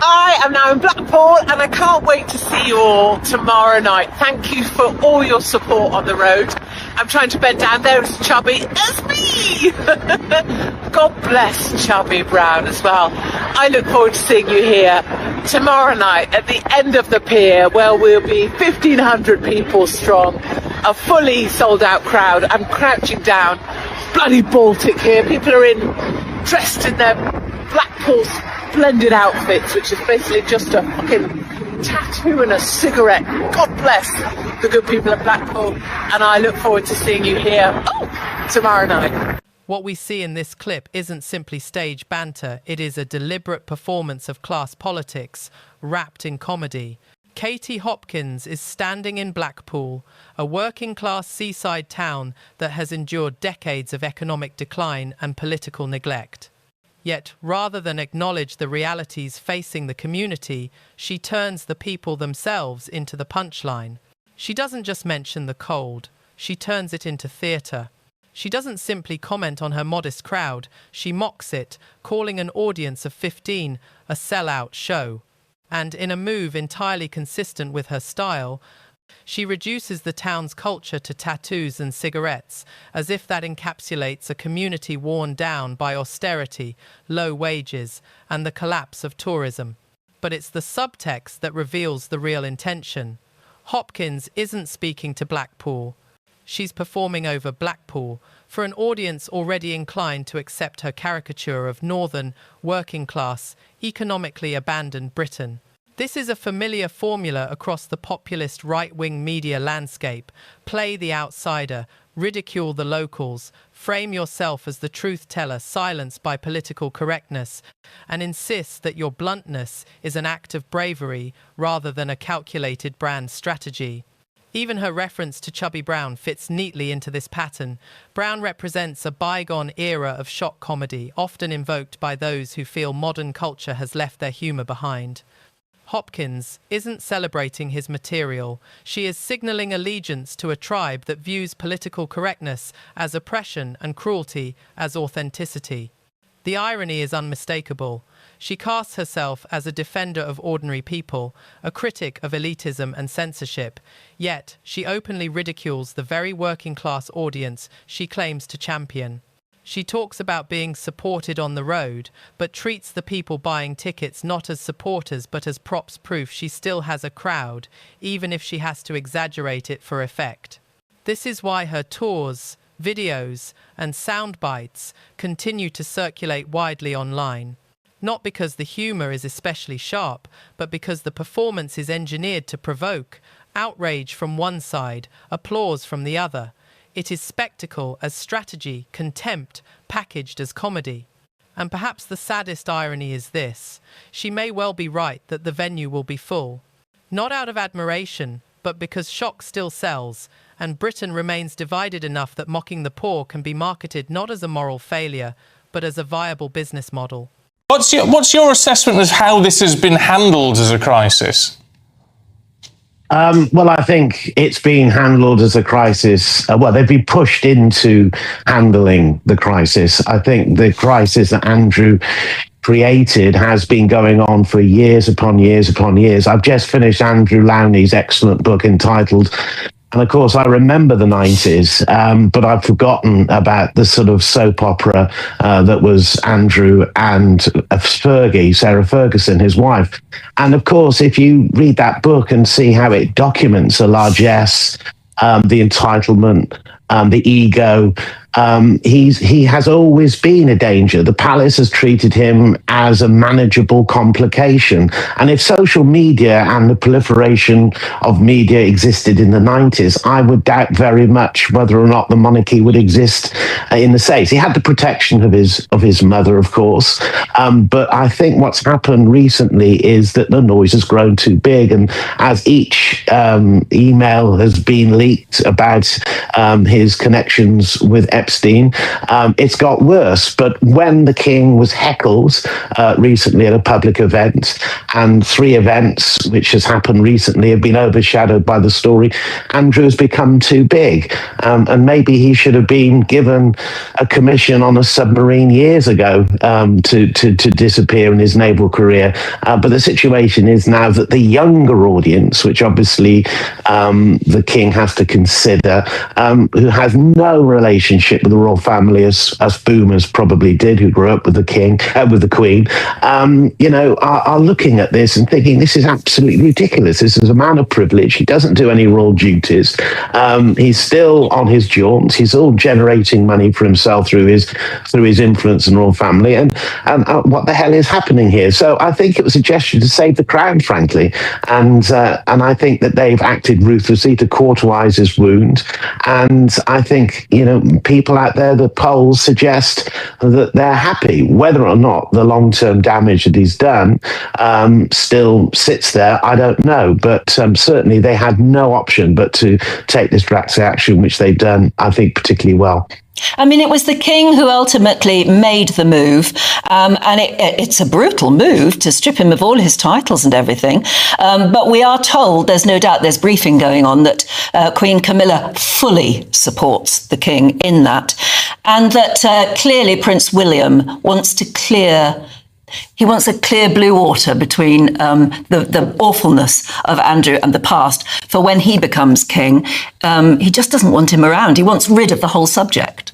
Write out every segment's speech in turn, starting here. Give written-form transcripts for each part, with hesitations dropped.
I am now in Blackpool and I can't wait to see you all tomorrow night. Thank you for all your support on the road. I'm trying to bend down. There is Chubby as me. God bless Chubby Brown as well. I look forward to seeing you here tomorrow night at the end of the pier, where we'll be 1,500 people strong, a fully sold out crowd. I'm crouching down. Bloody Baltic here. People are dressed in their Blackpool splendid outfits, which is basically just a fucking tattoo and a cigarette. God bless the good people of Blackpool, and I look forward to seeing you here tomorrow night. What we see in this clip isn't simply stage banter, it is a deliberate performance of class politics, wrapped in comedy. Katie Hopkins is standing in Blackpool, a working-class seaside town that has endured decades of economic decline and political neglect. Yet, rather than acknowledge the realities facing the community, she turns the people themselves into the punchline. She doesn't just mention the cold, she turns it into theatre. She doesn't simply comment on her modest crowd, she mocks it, calling an audience of 15 a sellout show. And in a move entirely consistent with her style, she reduces the town's culture to tattoos and cigarettes, as if that encapsulates a community worn down by austerity, low wages, and the collapse of tourism. But it's the subtext that reveals the real intention. Hopkins isn't speaking to Blackpool. She's performing over Blackpool for an audience already inclined to accept her caricature of northern, working-class, economically abandoned Britain. This is a familiar formula across the populist right-wing media landscape. Play the outsider, ridicule the locals, frame yourself as the truth-teller silenced by political correctness, and insist that your bluntness is an act of bravery rather than a calculated brand strategy. Even her reference to Chubby Brown fits neatly into this pattern. Brown represents a bygone era of shock comedy, often invoked by those who feel modern culture has left their humour behind. Hopkins isn't celebrating his material. She is signalling allegiance to a tribe that views political correctness as oppression and cruelty as authenticity. The irony is unmistakable. She casts herself as a defender of ordinary people, a critic of elitism and censorship, yet she openly ridicules the very working-class audience she claims to champion. She talks about being supported on the road, but treats the people buying tickets not as supporters but as props, proof she still has a crowd, even if she has to exaggerate it for effect. This is why her tours, videos, and sound bites continue to circulate widely online. Not because the humour is especially sharp, but because the performance is engineered to provoke outrage from one side, applause from the other. It is spectacle as strategy, contempt packaged as comedy. And perhaps the saddest irony is this: she may well be right that the venue will be full. Not out of admiration, but because shock still sells, and Britain remains divided enough that mocking the poor can be marketed not as a moral failure, but as a viable business model. What's your assessment of how this has been handled as a crisis? Well, I think it's being handled as a crisis. They've been pushed into handling the crisis. I think the crisis that Andrew created has been going on for years upon years upon years. I've just finished Andrew Lowney's excellent book entitled, and of course, I remember the 90s, but I've forgotten about the sort of soap opera that was Andrew and Sarah Ferguson, his wife. And of course, if you read that book and see how it documents the largesse, the entitlement, the ego, he has always been a danger. The palace has treated him as a manageable complication. And if social media and the proliferation of media existed in the 90s, I would doubt very much whether or not the monarchy would exist in the States. He had the protection of his mother, of course. But I think what's happened recently is that the noise has grown too big. And as each email has been leaked about his connections with Epstein. It's got worse. But when the king was heckled recently at a public event, and 3 events which has happened recently have been overshadowed by the story, Andrew has become too big. And maybe he should have been given a commission on a submarine years ago to disappear in his naval career. But the situation is now that the younger audience, which obviously the king has to consider, who has no relationship with the royal family, as boomers probably did, who grew up with the king, with the queen, are looking at this and thinking this is absolutely ridiculous. This is a man of privilege. He doesn't do any royal duties. He's still on his jaunts. He's all generating money for himself through his influence in the royal family. And what the hell is happening here? So I think it was a gesture to save the crown, frankly. And I think that they've acted ruthlessly to cauterize his wound. And I think, people out there, the polls suggest that they're happy. Whether or not the long-term damage that he's done still sits there, I don't know. But certainly they had no option but to take this drastic action, which they've done, I think, particularly well. I mean, it was the king who ultimately made the move, and it's a brutal move to strip him of all his titles and everything. But we are told, there's no doubt, there's briefing going on, that Queen Camilla fully supports the king in that, and that clearly Prince William wants to clear. He wants a clear blue water between the awfulness of Andrew and the past for when he becomes king. He just doesn't want him around. He wants rid of the whole subject.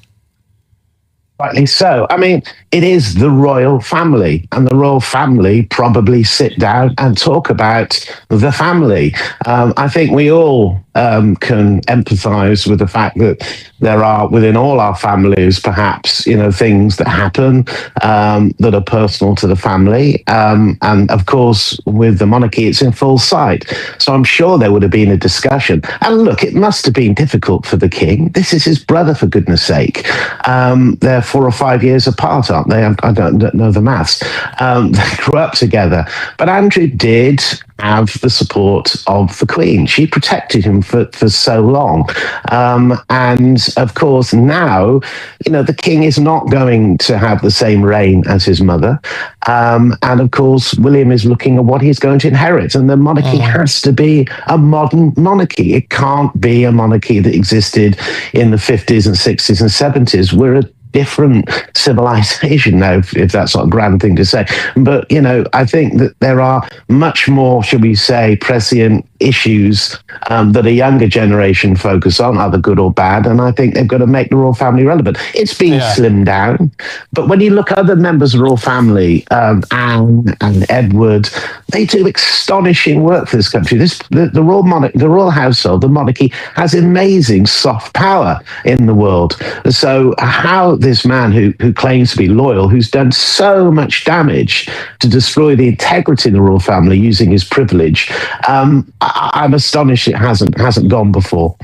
Rightly so. I mean, it is the royal family, and the royal family probably sit down and talk about the family. I think we all can empathise with the fact that there are within all our families, perhaps, things that happen that are personal to the family. And of course, with the monarchy, it's in full sight. So I'm sure there would have been a discussion. And look, it must have been difficult for the king. This is his brother, for goodness sake. They're 4 or 5 years apart, aren't they? I don't know the maths. They grew up together. But Andrew did have the support of the Queen. She protected him for so long. And of course, now, the king is not going to have the same reign as his mother. And of course, William is looking at what he's going to inherit. And the monarchy has to be a modern monarchy. It can't be a monarchy that existed in the 50s and 60s and 70s. We're a different civilization now, if that's not a grand thing to say. But, I think that there are much more, shall we say, prescient issues that a younger generation focus on, either good or bad, and I think they've got to make the royal family relevant. It's been slimmed down, but when you look at other members of the royal family, Anne and Edward, they do astonishing work for this country. The royal household, the monarchy, has amazing soft power in the world. So how this man who claims to be loyal, who's done so much damage to destroy the integrity of the royal family using his privilege, I'm astonished it hasn't gone before.